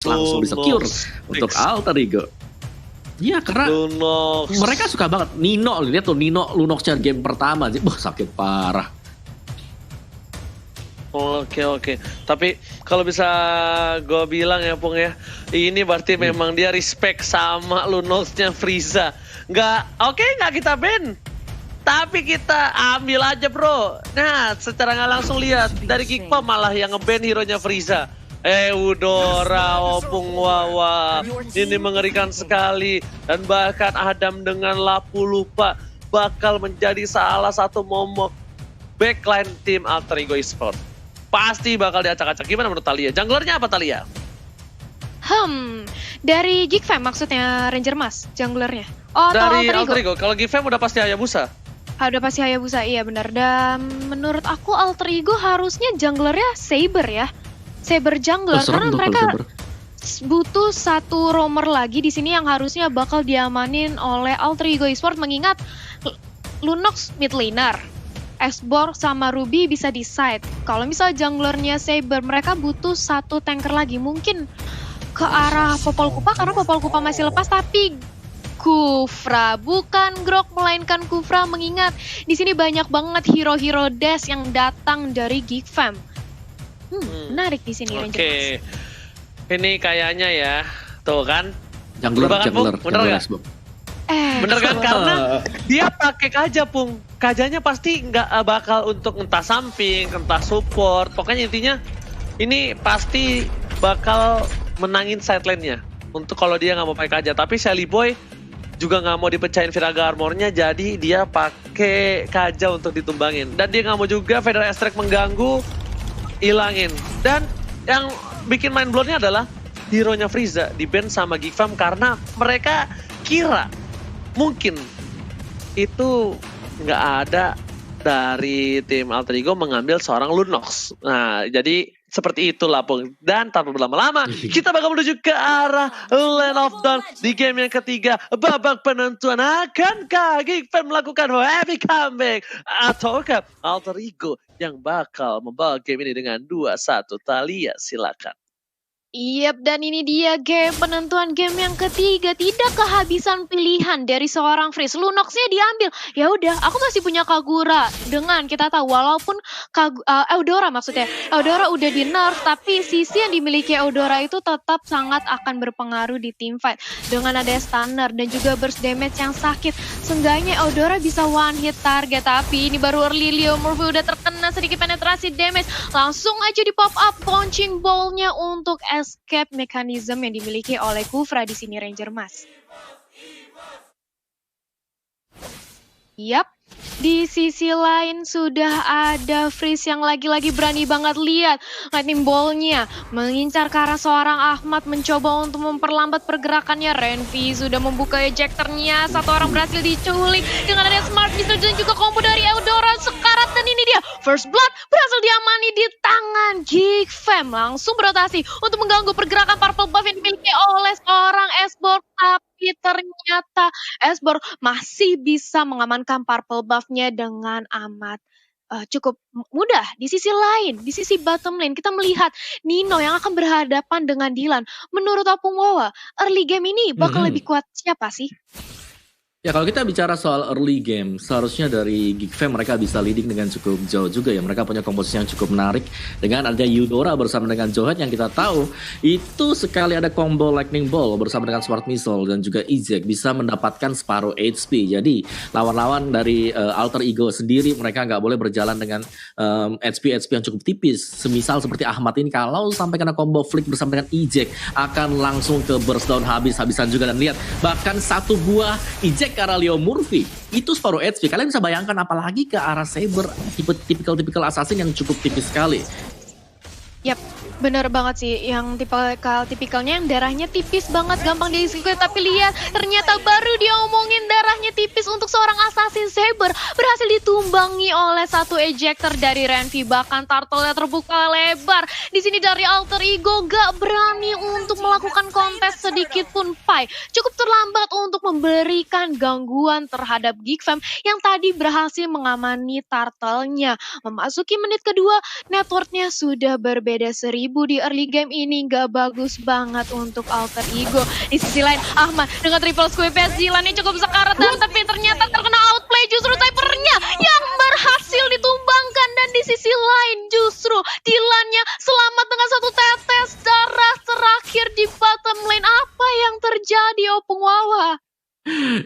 langsung di-secure untuk Alter Ego. Iya, karena mereka suka banget. Nino, lihat tuh Nino Lunox game pertama aja, sakit parah. Oke. Tapi kalau bisa gue bilang ya Pung ya, ini berarti memang dia respect sama Lunox-nya Frieza. Nggak kita ban. Tapi kita ambil aja bro. Nah, secara nggak langsung lihat dari Geekfam malah yang nge-ban hero-nya Frieza. Eudora, Opung Wawa, ini mengerikan sekali. Dan bahkan Adam dengan Lapu Lupa bakal menjadi salah satu momok backline tim Alter Ego Esports. Pasti bakal diacak-acak. Gimana menurut Thalia? Junglernya apa Thalia? Dari Geekfam maksudnya Ranger Mas, junglernya. Oh, dari Alter Ego. Kalau Geekfam udah pasti Hayabusa. Udah pasti Hayabusa, iya benar. Dan menurut aku Alter Ego harusnya junglernya Saber ya. Saber jungler karena mereka butuh satu roamer lagi di sini yang harusnya bakal diamanin oleh Alter Ego Esports, mengingat Lunox mid laner, Xborg sama Ruby bisa di side. Kalau misal junglernya Saber, mereka butuh satu tanker lagi, mungkin ke arah Popol Kupa karena Popol Kupa masih lepas, tapi Kufra bukan Grok melainkan Kufra, mengingat di sini banyak banget hero-hero Dash yang datang dari Geekfam. Menarik di sini. Oke. Ini kayaknya ya, tuh kan. Jungler. Bener gak? Bener kan? Karena dia pakai Kaja Pung. Kajanya pasti nggak bakal untuk entah samping, entah support. Pokoknya intinya ini pasti bakal menangin side lane-nya. Untuk kalau dia nggak mau pakai Kaja. Tapi Shelly Boy juga nggak mau dipecahin Viraga Armor-nya, jadi dia pakai Kaja untuk ditumbangin. Dan dia nggak mau juga Federal Strike mengganggu, hilangin. Dan yang bikin mind blown-nya adalah hero-nya Frieza di-ban sama Geekfam karena mereka kira mungkin itu nggak ada dari tim Alter Ego mengambil seorang Lunox. Nah, jadi seperti itulah Pung. Dan tanpa berlama-lama, kita bakal menuju ke arah Land of Dawn di game yang ketiga. Babak penentuan, akankah Geekfam melakukan heavy comeback ataukah Alter Ego yang bakal membawa game ini dengan 2-1? Thalia, silakan. Yap, dan ini dia game penentuan game yang ketiga. Tidak kehabisan pilihan dari seorang Freeze. Lunox-nya diambil. Ya udah, aku masih punya Kagura. Dengan kita tahu walaupun Eudora maksudnya. Eudora udah di nerf, tapi sisi yang dimiliki Eudora itu tetap sangat akan berpengaruh di team fight. Dengan ada stunner dan juga burst damage yang sakit, seenggaknya Eudora bisa one hit target. Tapi ini baru early, Leo Murphy udah terkena sedikit penetrasi damage. Langsung aja di pop up launching ball-nya untuk escape mechanism yang dimiliki oleh Kufra di sini, Ranger Mas. Yap, di sisi lain sudah ada Freeze yang lagi-lagi berani banget. Lihat lightning ball-nya mengincar ke arah seorang Ahmad, mencoba untuk memperlambat pergerakannya. Renvi sudah membuka ejectornya, satu orang berhasil diculik dengan ada smart missile dan juga combo dari Eudora sekarat. Dan ini dia first blood berhasil diamani di tangan Geekfam, langsung berotasi untuk mengganggu pergerakan purple buff yang dimiliki oleh seorang Xborg. Tapi ternyata Xborg masih bisa mengamankan purple buff-nya dengan amat cukup mudah. Di sisi lain, di sisi bottom lane, kita melihat Nino yang akan berhadapan dengan Dylan. Menurut Opung Wawa, early game ini bakal lebih kuat siapa sih? Ya, kalau kita bicara soal early game, seharusnya dari Geekfam mereka bisa leading dengan cukup jauh juga ya. Mereka punya komposisi yang cukup menarik dengan ada Eudora bersama dengan Johet yang kita tahu itu sekali ada combo Lightning Ball bersama dengan Smart Missile dan juga Izek bisa mendapatkan separuh HP. Jadi lawan-lawan dari Alter Ego sendiri mereka nggak boleh berjalan dengan HP yang cukup tipis. Semisal seperti Ahmad ini kalau sampai kena combo flick bersama dengan Izek akan langsung ke burst down habis-habisan juga. Dan lihat bahkan satu buah Izek ke arah Leo Murphy itu separuh HP. Kalian bisa bayangkan apalagi ke arah Saber, tipikal assassin yang cukup tipis sekali. Yap, bener banget sih. Yang tipikalnya yang darahnya tipis banget, gampang di-execute. Tapi lihat, ternyata baru dia omongin darahnya tipis untuk seorang assassin. Saber berhasil ditumbangi oleh satu ejector dari Renvi. Bahkan turtle-nya terbuka lebar. Di sini dari Alter Ego gak berani untuk melakukan melakukan kontes sedikit pun. Pai cukup terlambat untuk memberikan gangguan terhadap Geek Fam yang tadi berhasil mengamani turtle-nya. Memasuki menit kedua, networknya sudah berbeda 1000 di early game ini. Gak bagus banget untuk Alter Ego. Di sisi lain, Ahmad dengan triple squib Zilan ini cukup sekarat dan tapi ternyata terkena outplay justru Cypher-nya yang berhasil ditumbangkan, dan di sisi lain justru Dylan-nya selamat dengan satu tetes darah terakhir di bottom lane. Apa yang terjadi, Opung Wawa?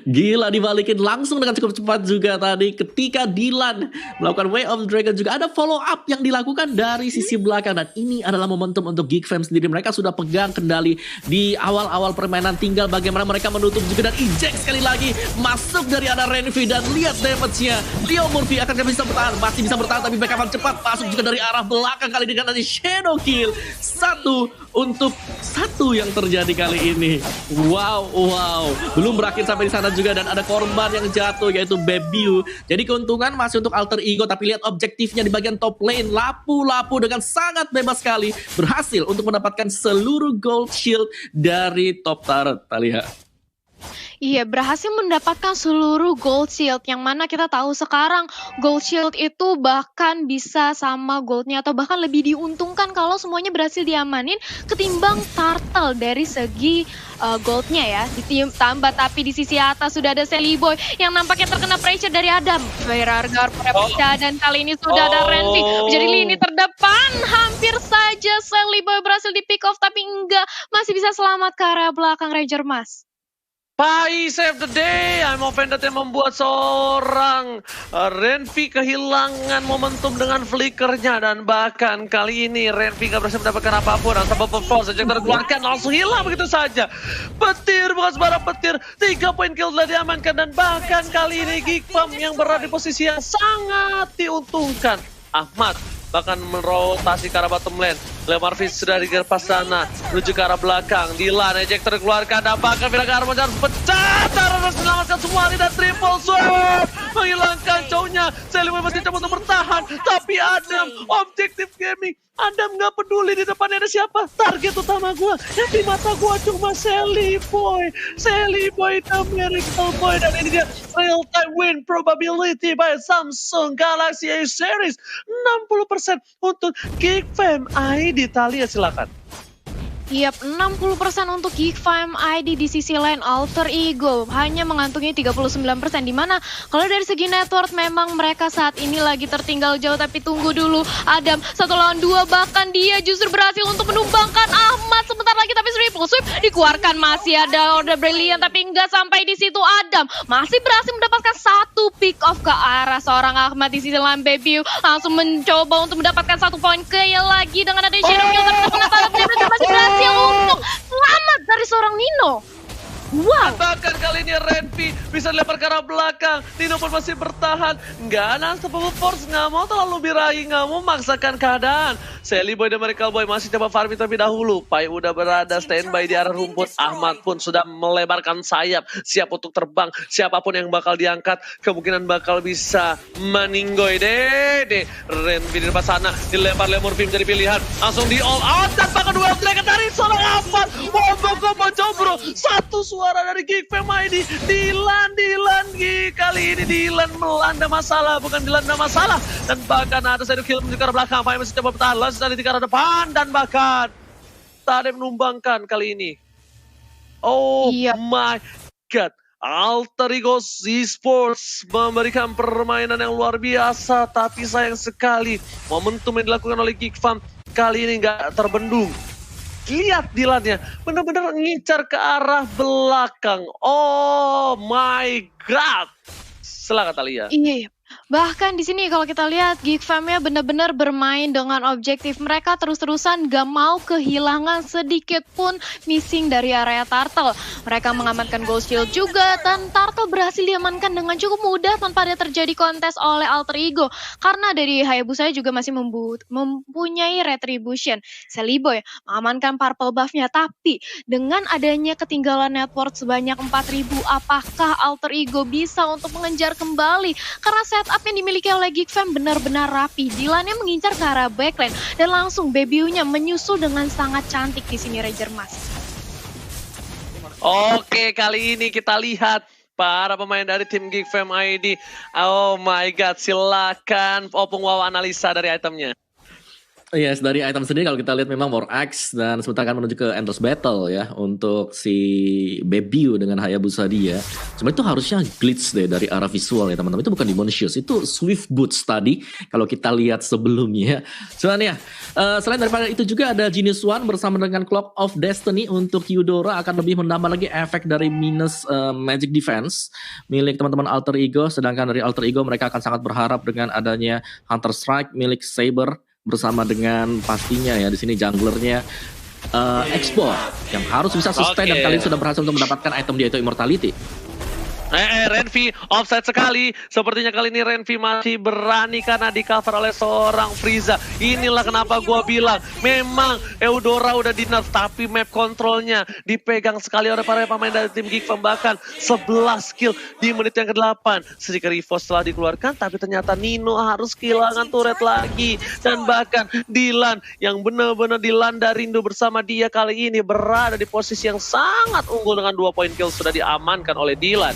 Gila, dibalikin langsung dengan cukup cepat juga tadi ketika Dylan melakukan Way of Dragon. Juga ada follow up yang dilakukan dari sisi belakang, dan ini adalah momentum untuk Geek Fam sendiri. Mereka sudah pegang kendali di awal-awal permainan, tinggal bagaimana mereka menutup juga, dan eject sekali lagi masuk dari arah Renvi, dan lihat damage-nya. Leo Murphy akan bisa bertahan, masih bisa bertahan, tapi backup cepat masuk juga dari arah belakang kali ini dengan nanti Shadow Kill. 1 untuk 1 yang terjadi kali ini. Wow, belum berakhir sampai di sana juga, dan ada korban yang jatuh yaitu Bebiu. Jadi keuntungan masih untuk Alter Ego, tapi lihat objektifnya di bagian top lane. Lapu-lapu dengan sangat bebas sekali berhasil untuk mendapatkan seluruh gold shield dari top turret. Talia. Iya, berhasil mendapatkan seluruh gold shield, yang mana kita tahu sekarang gold shield itu bahkan bisa sama goldnya atau bahkan lebih diuntungkan kalau semuanya berhasil diamanin ketimbang turtle dari segi goldnya ya. Ditambah tapi di sisi atas sudah ada Sally Boy yang nampaknya terkena pressure dari Adam. Ferargar pecah, dan kali ini sudah ada Renzi menjadi lini terdepan. Hampir saja Sally Boy berhasil di pick off, tapi enggak, masih bisa selamat ke area belakang Ranger Mas. Pai save the day. I'm offended yang membuat seorang Renvi kehilangan momentum dengan flickernya, dan bahkan kali ini Renvi gak berhasil mendapatkan apapun. Tanpa performance saja terkeluarkan, langsung hilang begitu saja. Petir, bukan sembarang petir, 3 poin kill telah diamankan, dan bahkan kali ini Geek Fam yang berada di posisi yang sangat diuntungkan. Ahmad bahkan merotasi ke arah bottom lane. Leo Marvis sudah digerpas sana menuju ke arah belakang. Dylan eject terkeluarkan, bahkan Viragar harus pecah. Harus menyelamatkan semua ini, dan triple sword menghilangkan cownya. Selimu masih coba untuk bertahan, tapi Adam objektif gaming. Adam nggak peduli di depannya ada siapa. Target utama gua yang di mata gua cuma Sally Boy. Sally Boy the Miracle Boy, dan ini dia real time win probability by Samsung Galaxy A Series 60% untuk Geek Fam ID. Talia silakan. Yap, 60% untuk Geek Fam ID. Di sisi lain Alter Ego hanya mengantungi 39%, dimana kalau dari segi network memang mereka saat ini lagi tertinggal jauh. Tapi tunggu dulu, Adam 1 lawan 2, bahkan dia justru berhasil untuk menumbangkan Ahmad sebentar lagi, tapi triple sweep dikeluarkan. Masih ada Order Brilliant, tapi enggak sampai di situ. Adam masih berhasil mendapatkan 1 pick off ke arah seorang Ahmad. Di sisi lain Bebiu langsung mencoba untuk mendapatkan 1 poin kill lagi dengan ada Shadow Kill, tapi ternyata masih berhasil untuk selamat dari seorang Nino. Wow. Bahkan kali ini Renvi bisa dilempar ke arah belakang. Nino pun masih bertahan. Nggak ada unstoppable force, nggak mau terlalu birahi, nggak mau memaksakan keadaan. Sally Boy dan Miracle Boy masih coba farming terlebih dahulu. Pai udah berada standby di arah rumput. Ahmad pun sudah melebarkan sayap, siap untuk terbang. Siapapun yang bakal diangkat kemungkinan bakal bisa meninggoy. Dede Renvi di depan sana dilempar Lemur Beam jadi pilihan. Langsung di all out, dan bahkan duel dragon dari seorang Ahmad. Combo Jobro. Satu suara dari Geek Fam ID. Dylan kali ini Dylan melanda masalah, bukan dilanda masalah. Dan bahkan ada satu kill menuju ke arah belakang. Pai masih coba bertahan, langsung dari ke arah depan, dan bahkan tak ada yang menumbangkan kali ini. Oh my god. Alter Ego Esports memberikan permainan yang luar biasa, tapi sayang sekali momentum yang dilakukan oleh Geek Fam kali ini nggak terbendung. Lihat Dylan-nya benar-benar ngincar ke arah belakang. Oh my god. Silakan Talia. Iya. Bahkan di sini kalau kita lihat Geek Fam-nya benar-benar bermain dengan objektif. Mereka terus-terusan gak mau kehilangan sedikit pun missing dari area turtle. Mereka mengamankan gold shield juga, dan turtle berhasil diamankan dengan cukup mudah tanpa ada terjadi kontes oleh Alter Ego. Karena dari Hayabusa juga masih mempunyai retribution. Sally Boy mengamankan purple buff-nya, tapi dengan adanya ketinggalan network sebanyak 4.000, apakah Alter Ego bisa untuk mengejar kembali? Karena setup yang dimiliki oleh Geek Fam benar-benar rapi. Dylan-nya mengincar ke arah backline, dan langsung Bebiu-nya menyusul dengan sangat cantik di sini Ranger Mas. Oke, kali ini kita lihat para pemain dari tim Geek Fam ID. Oh my god, silakan Opung Wawa analisa dari itemnya. Yes, dari item sendiri kalau kita lihat memang War Axe dan sebentar akan menuju ke Endless Battle ya untuk si Bebiu dengan Hayabusa dia. Cuma itu harusnya glitch deh dari arah visual ya teman-teman. Itu bukan Demon Shoes, itu Swift Boots tadi kalau kita lihat sebelumnya. Cuman ya, selain daripada itu juga ada Genius One bersama dengan Clock of Destiny untuk Eudora akan lebih menambah lagi efek dari minus Magic Defense milik teman-teman Alter Ego. Sedangkan dari Alter Ego mereka akan sangat berharap dengan adanya Hunter Strike milik Saber bersama dengan pastinya ya di sini junglernya Expo yang harus bisa sustain dan kali ini sudah berhasil untuk mendapatkan item dia itu Immortality. Renvi offside sekali. Sepertinya kali ini Renvi masih berani karena di cover oleh seorang Frieza. Inilah kenapa gua bilang memang Eudora udah di nerf, tapi map kontrolnya dipegang sekali oleh para pemain dari tim Geek Fam. Bahkan 11 kill di menit yang ke-8. Sedikit reverse setelah dikeluarkan, tapi ternyata Nino harus kehilangan turret lagi. Dan bahkan Dylan yang benar-benar dilanda rindu bersama dia kali ini berada di posisi yang sangat unggul dengan 2 poin kill sudah diamankan oleh Dylan.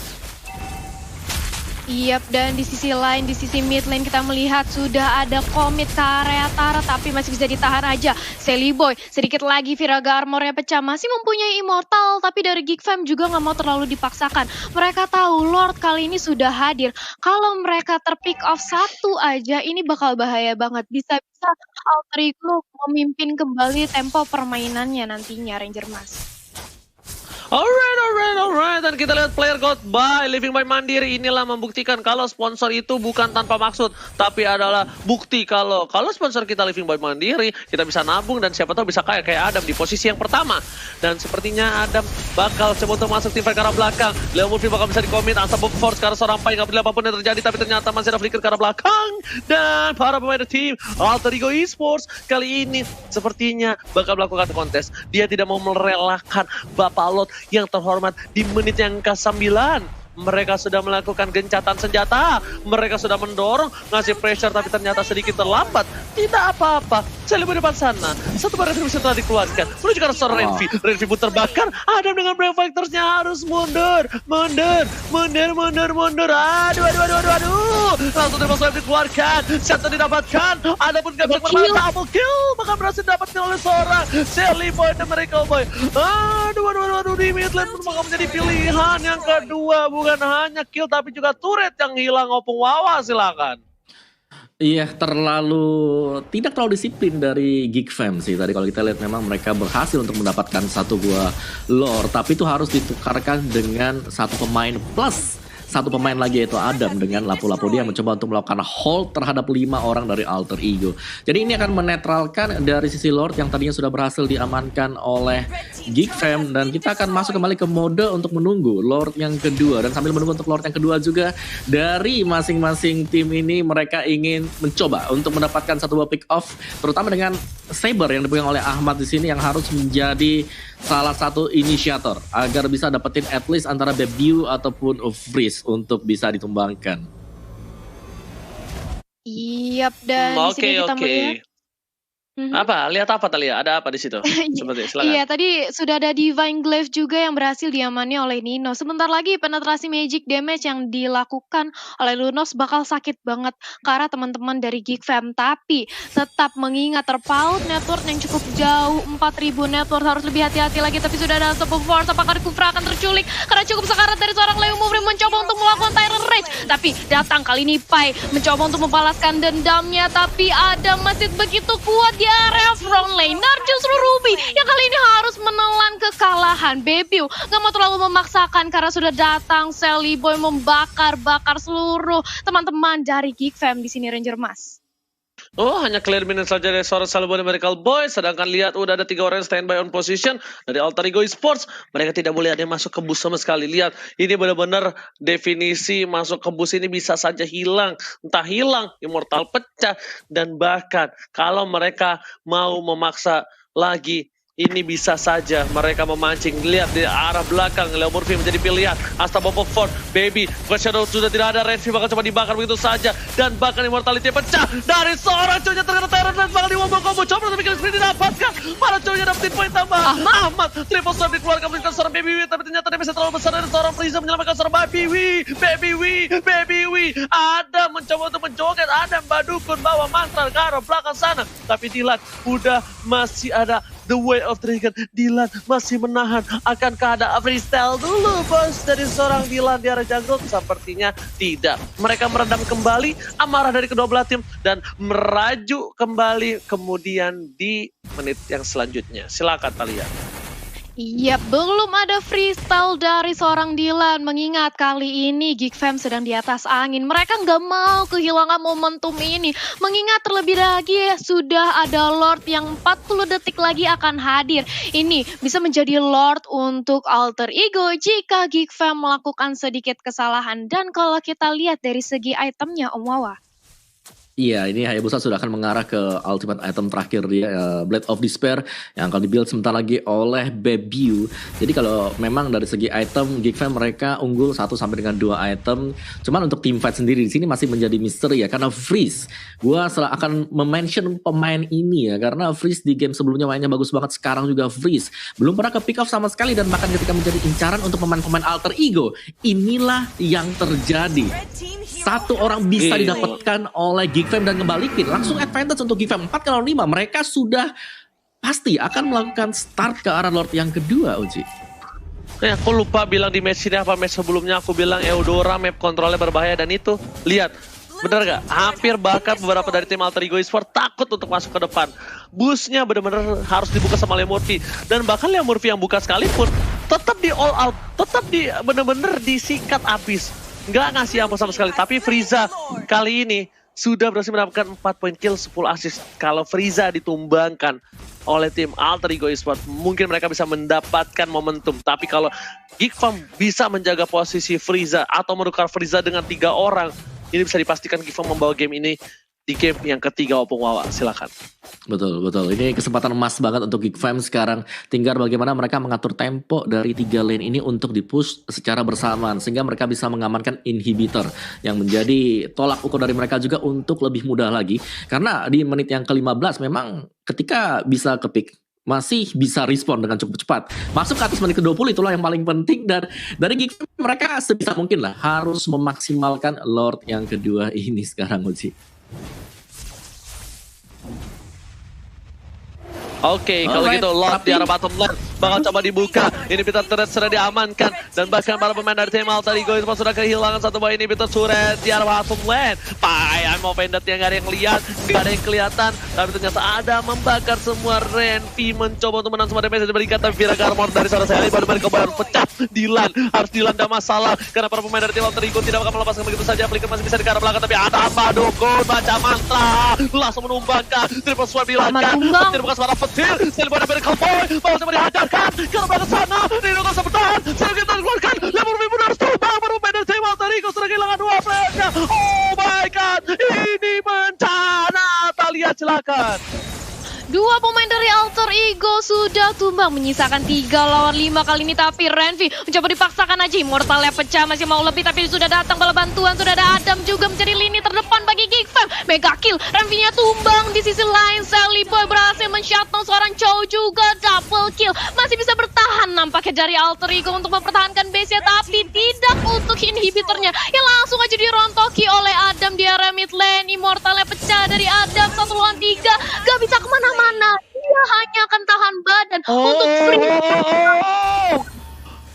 Yap, dan di sisi lain, di sisi mid lane kita melihat sudah ada komit ke area Tara, tapi masih bisa ditahan aja. Sally Boy, sedikit lagi Viraga armornya pecah, masih mempunyai Immortal, tapi dari Geek Fam juga nggak mau terlalu dipaksakan. Mereka tahu Lord kali ini sudah hadir. Kalau mereka terpick off satu aja, ini bakal bahaya banget. Bisa-bisa Alter Ego memimpin kembali tempo permainannya nantinya, Ranger Mas. Alright. Dan kita lihat player got by Living by Mandiri. Inilah membuktikan kalau sponsor itu bukan tanpa maksud, tapi adalah bukti kalau sponsor kita Living by Mandiri, kita bisa nabung dan siapa tahu bisa kayak Adam di posisi yang pertama. Dan sepertinya Adam bakal coba untuk masuk tim fight ke arah belakang. Leo Murphy bakal bisa dikomit, Unstoppable Force ke arah seorang Pai, nggak peduli apapun yang terjadi, tapi ternyata masih ada flicker ke arah belakang. Dan para pemain tim Alter Ego Esports kali ini sepertinya bakal melakukan kontes. Dia tidak mau merelakan Bapak Lot yang terhormat di menit yang ke-9. Mereka sudah melakukan gencatan senjata. Mereka sudah mendorong, ngasih pressure, tapi ternyata sedikit terlambat. Tidak apa-apa. Saya di depan sana. Satu barang retribusi telah dikeluarkan. Menuju ke arah seorang Renvi. Renvi pun terbakar. Adam dengan Brave Fighters-nya harus mundur. Mundur. Aduh. Langsung terima Swipe dikeluarkan. Shot didapatkan. Ada pun gak bisa kemana. Double kill. Bahkan berhasil didapatkan oleh seorang Sally Boy dan Miracle Boy. Aduh. Di mid lane pun bakal menjadi pilihan yang kedua. Bukan hanya kill tapi juga turret yang hilang. Opung Wawa silakan. Iya, tidak terlalu disiplin dari Geek Fam sih. Tadi kalau kita lihat memang mereka berhasil untuk mendapatkan satu buah lore, tapi itu harus ditukarkan dengan satu pemain plus satu pemain lagi yaitu Adam dengan lapu-lapu dia mencoba untuk melakukan hold terhadap 5 orang dari Alter Ego. Jadi ini akan menetralkan dari sisi Lord yang tadinya sudah berhasil diamankan oleh Geek Fam, dan kita akan masuk kembali ke mode untuk menunggu Lord yang kedua. Dan sambil menunggu untuk Lord yang kedua juga dari masing-masing tim ini mereka ingin mencoba untuk mendapatkan satu buah pick off, terutama dengan Saber yang dipegang oleh Ahmad di sini yang harus menjadi salah satu inisiator agar bisa dapetin at least antara Bebiu ataupun Freeze untuk bisa ditumbangkan. Iya, dan di sini kita melihat Apa? Lihat apa tadi ya? Ada apa di situ? Iya, tadi sudah ada Divine Glaive juga yang berhasil diamani oleh Nino. Sebentar lagi penetrasi magic damage yang dilakukan oleh Lunos bakal sakit banget karena teman-teman dari Geek Fam. Tapi tetap mengingat terpaut network yang cukup jauh, 4000 network, harus lebih hati-hati lagi. Tapi sudah ada Unstoppable Force, apakah Kufra akan terculik? Karena cukup sekarat dari seorang Leo Mufri mencoba untuk melakukan Tyrant Rage. Tapi datang kali ini Pai mencoba untuk membalaskan dendamnya, tapi ada masih begitu kuat di area front lane. Dan justru Ruby yang kali ini harus menelan kekalahan. Bebiu gak mau terlalu memaksakan karena sudah datang Sally Boy membakar-bakar seluruh teman-teman dari Geek Fam di sini, Ranger Mas. Oh, hanya clear minutes saja dari seorang Sally Boy dan Miracle Boy. Sedangkan lihat udah ada 3 orang yang standby on position dari Alter Ego Esports. Mereka tidak boleh ada yang masuk ke bus sama sekali. Lihat, ini benar-benar definisi masuk ke bus ini bisa saja hilang. Entah hilang, Immortal pecah. Dan bahkan kalau mereka mau memaksa lagi Ini bisa saja mereka memancing. Lihat di arah belakang, Leo Murphy menjadi pilihan. Asta Bobo Ford, Baby, Shadow sudah tidak ada. Renvi bakal coba dibakar begitu saja. Dan bahkan Immortality pecah dari seorang cowoknya terkena Tyrant dan bakal diwombo combo. Coba tapi kill screen didapatkan. Para cowoknya dapetin poin tambahan. Ahmad, triple swipe dikeluarkan menunjukkan seorang Baby Wee. Tapi ternyata dia bisa terlalu besar dari seorang Frieza menyelamatkan seorang Baby Wee. Baby Wee. Adam mencoba untuk menjoget. Adam Badukun bawa mantra ke arah belakang sana. Tapi Dilan udah masih ada The Way of Dragon. Dilan masih menahan. Akankah ada freestyle dulu bos dari seorang Dilan di arah jungle? Sepertinya tidak. Mereka meredam kembali amarah dari kedua belah tim dan meraju kembali kemudian di menit yang selanjutnya. Silakan Talia. Iya, belum ada freestyle dari seorang Dilan. Mengingat kali ini Geek Fam sedang di atas angin. Mereka nggak mau kehilangan momentum ini. Mengingat terlebih lagi sudah ada Lord yang 40 detik lagi akan hadir. Ini bisa menjadi Lord untuk alter ego jika Geek Fam melakukan sedikit kesalahan. Dan kalau kita lihat dari segi itemnya, Om Wawa. Iya, ini Hayabusa sudah akan mengarah ke ultimate item terakhir dia, Blade of Despair, yang akan dibuild sebentar lagi oleh Bebiu. Jadi kalau memang dari segi item, Geek Fam mereka unggul 1 sampai dengan 2 item. Cuman untuk team fight sendiri di sini masih menjadi misteri ya, karena Freeze. Gua akan mention pemain ini ya, karena Freeze di game sebelumnya mainnya bagus banget, sekarang juga Freeze. Belum pernah ke pick off sama sekali, dan bahkan ketika menjadi incaran untuk pemain-pemain alter ego, inilah yang terjadi. Satu orang bisa didapatkan oleh Geek Fam dan ngebalikin. Langsung advantage untuk Geek Fam 4-5. Mereka sudah pasti akan melakukan start ke arah Lord yang kedua, Uji. Aku lupa bilang di match ini apa match sebelumnya. Aku bilang Eudora map kontrolnya berbahaya. Dan itu, lihat. Bener gak? Hampir bahkan beberapa dari tim Alter Ego Esports takut untuk masuk ke depan. Busnya bener-bener harus dibuka sama Leo Murphy. Dan bahkan Leo Murphy yang buka sekalipun, tetap di all out. Tetap di bener-bener disikat abis. Nggak ngasih ampun sama sekali. Tapi Frieza kali ini sudah berhasil mendapatkan 4 poin kill, 10 assist. Kalau Frieza ditumbangkan oleh tim Alter Ego Esports, mungkin mereka bisa mendapatkan momentum. Tapi kalau Geek Fam bisa menjaga posisi Frieza atau menukar Frieza dengan 3 orang, ini bisa dipastikan Geek Fam membawa game ini di game yang ketiga. Opung Wawa, silakan. Betul. Ini kesempatan emas banget untuk Geek Fam sekarang. Tinggal bagaimana mereka mengatur tempo dari 3 lane ini untuk dipush secara bersamaan. Sehingga mereka bisa mengamankan inhibitor. Yang menjadi tolak ukur dari mereka juga untuk lebih mudah lagi. Karena di menit yang ke-15 memang ketika bisa ke-pick, masih bisa respon dengan cukup cepat. Masuk ke atas menit ke-20 itulah yang paling penting. Dan dari Geek Fam mereka sebisa mungkin lah harus memaksimalkan Lord yang kedua ini sekarang, Uji. Oke, kalau gitu Lord di arah bottom lane bakal coba dibuka. Inhibitor turret sudah diamankan. Dan bahkan para pemain dari tim Alter Ego Esports sudah kehilangan 1 buah inhibitor turret di arah bottom lane. I'm offended yang gak ada yang lihat, gak ada yang kelihatan. Tapi ternyata ada membakar semua. Renvi mencoba untuk menang semua damage yang diberikan. Tapi Viraga Armor dari seorang Sally baru kembali harus pecah. Dilan harus dilanda masalah. Karena para pemain dari tim Alter Ego tidak akan melepaskan begitu saja. Flicker masih bisa di arah belakang. Tapi ada Badukun baca mantra. Langsung menumbangkan. Triple swipe dilakukan. Tidak bukan suara petir. Sally pada Miracle Boy. Mau coba dihajarkan. Karena belakang sana. Nino gak bisa bertahan. Sally kita keluarkan. Lemur pun harus tumbang. Baru pemain dari tim Alter Ego sudah kehilangan 2 playernya. Oh my god. Ini bencana. Talia silakan. 2 pemain dari Alter Ego sudah tumbang, menyisakan 3 lawan 5 kali ini. Tapi Renvi mencoba dipaksakan aja, Immortalnya pecah, masih mau lebih. Tapi sudah datang bala bantuan, sudah ada Adam juga menjadi lini terdepan bagi Geek Fam. Mega kill, Renvi-nya tumbang. Di sisi lain Sally Boy berhasil men-shutdown seorang Chow juga, double kill. Masih bisa bertahan nampaknya dari Alter Ego untuk mempertahankan base-nya. Tapi tidak untuk inhibitornya yang langsung aja dirontoki oleh Adam di area mid lane. Immortalnya pecah dari Adam, 1 lawan 3, gak bisa kemana-mana. Dia hanya akan tahan badan untuk free.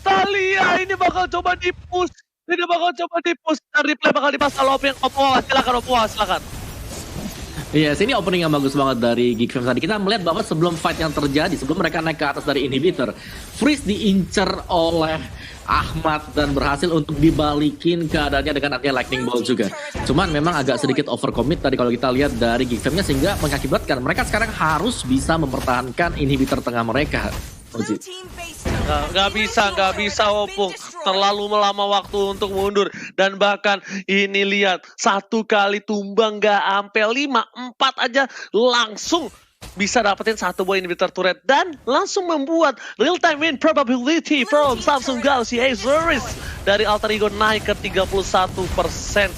Talia ini bakal coba di-push. Ini bakal coba di-push. Dan replay bakal dipasang Opung Wawa. Silakan Opung Wawa, silakan. Iya, sini opening yang bagus banget dari Geek Fam tadi. Kita melihat bahwa sebelum fight yang terjadi, sebelum mereka naik ke atas dari inhibitor, Freeze diincar oleh Ahmad dan berhasil untuk dibalikin keadaannya dengan adanya lightning ball juga. Cuman memang agak sedikit overcommit tadi kalau kita lihat dari Geek Fam-nya, sehingga mengakibatkan mereka sekarang harus bisa mempertahankan inhibitor tengah mereka. Nggak bisa Opung. Terlalu lama waktu untuk mundur. Dan bahkan ini lihat, 1 kali tumbang nggak ampe 5, 4 aja langsung bisa dapetin satu buah inhibitor turret dan langsung membuat real time win probability from Samsung Galaxy Azuris dari Alter Ego naik ke 31%.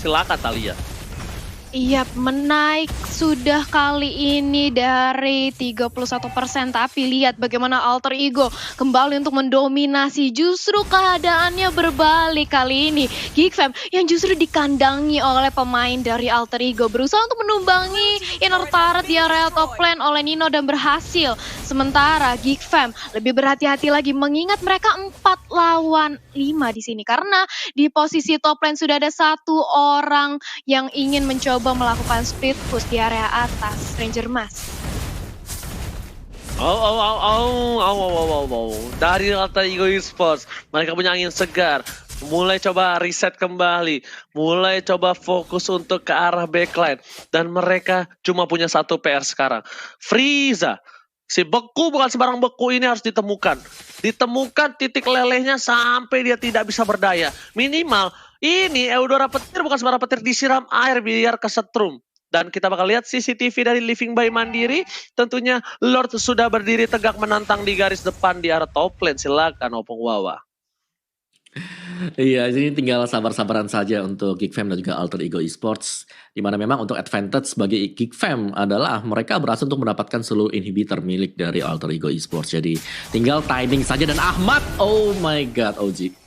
Silakan Thalia. Iya, menaik sudah kali ini dari 31%, tapi lihat bagaimana Alter Ego kembali untuk mendominasi. Justru keadaannya berbalik kali ini. Geekfam yang justru dikandangi oleh pemain dari Alter Ego berusaha untuk menumbangi inner turret di area top lane oleh Nino dan berhasil. Sementara Geekfam lebih berhati-hati lagi mengingat mereka 4 lawan 5 di sini karena di posisi top lane sudah ada satu orang yang ingin mencoba melakukan split push di area atas, Ranger Mas. Dari Alter Ego Esports, mereka punya angin segar. Mulai coba reset kembali, mulai coba fokus untuk ke arah backline. Dan mereka cuma punya satu PR sekarang. Frieza, si beku bukan sembarang beku ini harus ditemukan. Ditemukan titik lelehnya sampai dia tidak bisa berdaya. Minimal ini Eudora petir bukan sembarang petir, disiram air biar kesetrum. Dan kita bakal lihat CCTV dari Living by Mandiri. Tentunya Lord sudah berdiri tegak menantang di garis depan di arah top lane. Silakan Opung Wawa. Iya, ini tinggal sabar-sabaran saja untuk Geekfam dan juga Alter Ego Esports. Dimana memang untuk advantage bagi Geekfam adalah mereka berhasil untuk mendapatkan seluruh inhibitor milik dari Alter Ego Esports. Jadi tinggal timing saja dan Ahmad, oh my god, OG.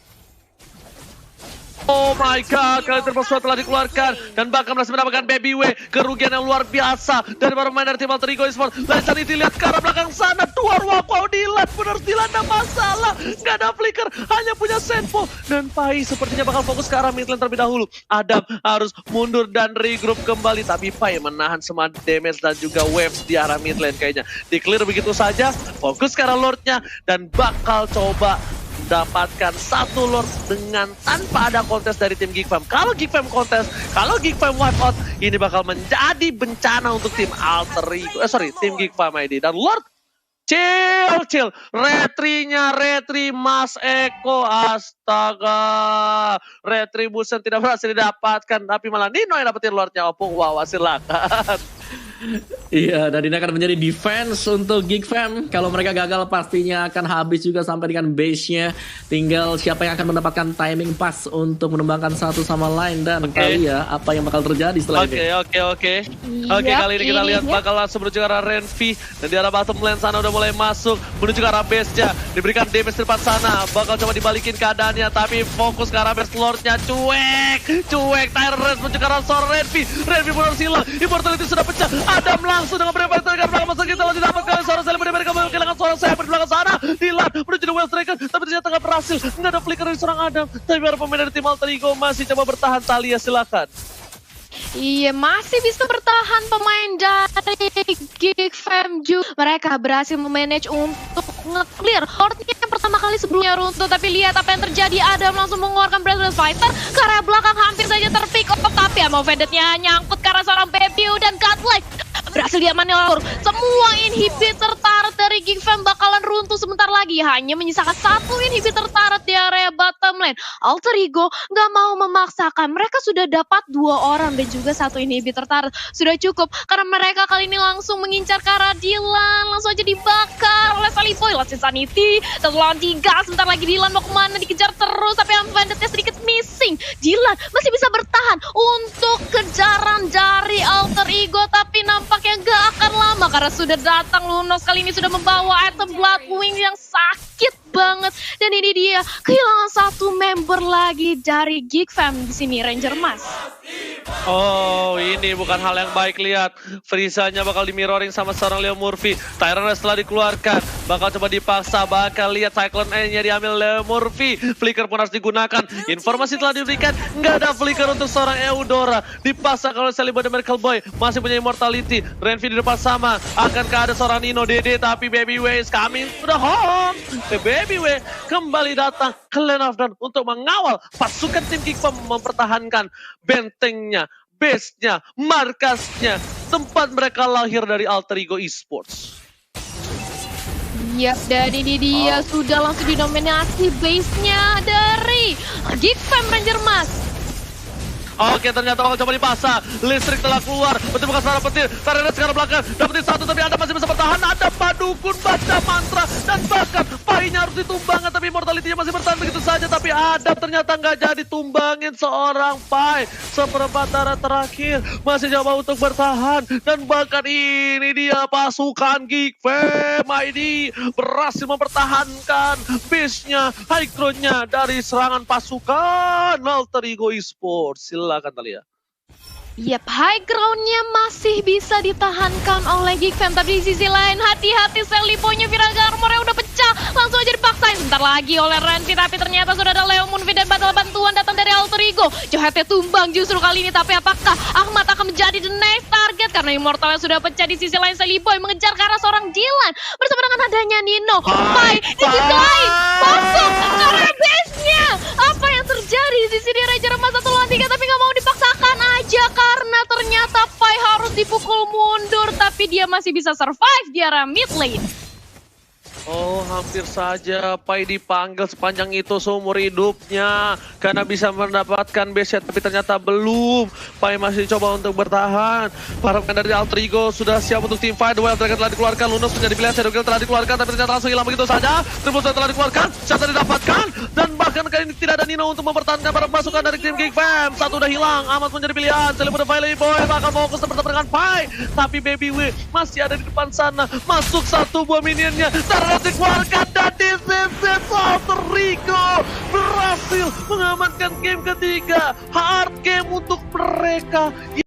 Oh my god, kali terpaksa telah dikeluarkan dan bahkan berhasil mendapatkan Baby W. Kerugian yang luar biasa dari para pemain dari tim Alter Ego Esports. Sanity lihat ke arah belakang sana, dua ruang wow Dilan, benar Dilan ada masalah, nggak ada flicker, hanya punya Senpo. Dan Pai sepertinya bakal fokus ke arah mid lane terlebih dahulu. Adam harus mundur dan regroup kembali, tapi Pai menahan semua damage dan juga waves di arah mid lane kayaknya. Di clear begitu saja, fokus ke arah Lordnya dan bakal coba dapatkan satu Lord dengan tanpa ada kontes dari tim Geekfam. Kalau Geekfam kontes, kalau Geekfam wipe out, ini bakal menjadi bencana untuk tim Alter Ego, tim Geekfam ID. Dan Lord, chill, retri Mas Eko, astaga, retribution tidak berhasil didapatkan, tapi malah Nino yang dapetin Lordnya. Opung Wawa, silakan. Iya, dan ini akan menjadi defense untuk Geekfam. Kalau mereka gagal pastinya akan habis juga sampai dengan base-nya. Tinggal siapa yang akan mendapatkan timing pas untuk menembangkan satu sama lain. Dan kali ya, apa yang bakal terjadi setelah ini. Oke, kali ini kita lihat bakal langsung menuju ke arah Renvi. Dan di arah bottom lane sana udah mulai masuk, menuju ke arah base-nya. Diberikan damage di depan sana, bakal coba dibalikin keadaannya. Tapi fokus ke arah base Lord-nya, cuek. Tyrant Race menuju ke arah seorang Renvi benar silang, Immortality sudah pecah. Adam langsung dengan berapa tekan belakang masa kita masih dapatkan seorang Celebrity mereka kehilangan seorang Cyber di belakang sana. Dilan menuju the Well Striker, tapi ternyata nggak berhasil. Nggak ada flicker dari seorang Adam. Tapi para pemain dari tim Alter Ego masih coba bertahan. Thalia silakan. Iya, masih bisa bertahan pemain dari Geekfam juga. Mereka berhasil memanage untuk nge-clear Lordnya yang pertama kali sebelumnya runtuh. Tapi lihat apa yang terjadi, Adam langsung mengeluarkan Breathless Fighter ke arah belakang, hampir saja terpick up. Tapi Ammo Vendetnya nyangkut ke arah seorang Baby dan Godlike berhasil diamankan. Semua inhibitor turret dari Geekfam bakalan runtuh sebentar lagi. Hanya menyisakan satu inhibitor turret di area bottom lane. Alter Ego nggak mau memaksakan. Mereka sudah dapat 2 orang dan juga satu inhibitor turret. Sudah cukup karena mereka kali ini langsung mengincar ke arah Dilan. Langsung aja dibakar oleh Saliboy. Lost Insanity. 1 lawan 3. Sebentar lagi Dilan mau kemana, dikejar terus. Tapi Banditnya sedikit missing. Dilan masih bisa bertahan untuk kejaran dari Alter Ego. Tapi nampaknya gak akan lama karena sudah datang Lunos. Kali ini sudah membawa item Bloodwing yang sakit banget. Dan ini dia kehilangan satu member lagi dari Geekfam di sini, Ranger Mas. Oh, ini bukan hal yang baik. Lihat, Frieza-nya bakal di-mirroring sama seorang Leo Murphy. Tyrant Race telah dikeluarkan, bakal coba dipaksa. Bakal lihat Cyclone E-nya diambil Leo Murphy. Flicker pun harus digunakan. Informasi telah diberikan, nggak ada flicker untuk seorang Eudora. Dipaksa kalau Celebrity dan Miracle Boy masih punya immortality. Renvi di depan sama, akankah ada seorang Nino DD, tapi Baby W is coming to the home. Baby W kembali datang ke Lane of Dawn untuk mengawal pasukan tim Geekfam mempertahankan bentengnya, base-nya, markasnya, tempat mereka lahir dari Alter Ego Esports. Yap, dan ini dia sudah langsung didominasi base-nya dari Geekfam, Ranger Mas. Oke, ternyata bakal coba dipasang. Listrik telah keluar. Betul bukan secara petir. Karena sekarang belakang. Dapetin satu, tapi Adam masih bisa bertahan. Ada Padukun, baca mantra. Dan bahkan Pai-nya harus ditumbangkan. Tapi mortality-nya masih bertahan begitu saja. Tapi Adam ternyata nggak jadi tumbangin seorang Pai. Seperempat darah terakhir. Masih coba untuk bertahan. Dan bahkan ini dia pasukan Geek Fam ID. Berhasil mempertahankan base-nya, high ground-nya dari serangan pasukan Alter Ego Esports. Silakan Thalia. Yap, high ground-nya masih bisa ditahankan oleh Geek Fam. Tapi di sisi lain, hati-hati Selipo-nya Viraga armor-nya udah pecah. Langsung aja dipaksain sebentar lagi oleh Renvi. Tapi ternyata sudah ada Leo Moonvi dan batal bantuan datang dari Alter Ego. Johetnya tumbang justru kali ini. Tapi apakah Ahmad akan menjadi the next target? Karena Immortalnya sudah pecah. Di sisi lain, Selipo yang mengejar ke arah seorang Jilan. Bersama dengan adanya Nino. Pai di sisi lain masuk ke arah base-nya. Apa yang terjadi di sisi dia Raja Remah 1 lawan 3. Tapi nggak mau dipaksakan aja. Karena ternyata Pai harus dipukul mundur, tapi dia masih bisa survive di area mid lane. Oh, hampir saja Pai dipanggil sepanjang itu seumur hidupnya. Karena bisa mendapatkan base, tapi ternyata belum. Pai masih coba untuk bertahan. Harapkan dari Alter Ego sudah siap untuk team fight. Wild Dragon telah dikeluarkan, Lunos menjadi pilihan, Shadow Gale telah dikeluarkan, tapi ternyata langsung hilang begitu saja. Triple Shot telah dikeluarkan, Shot didapatkan. Dan bahkan kali ini tidak ada Nino untuk mempertahankan para pasukan dari tim Geek Fam. Satu udah hilang, Ahmad menjadi pilihan. Selipo the Valley Boy bakal fokus bertemu dengan Pai. Tapi Baby W masih ada di depan sana. Masuk satu buah minionnya. Dikeluarkan dan di sisi Alter Ego berhasil mengamankan game ketiga. Hard game untuk mereka.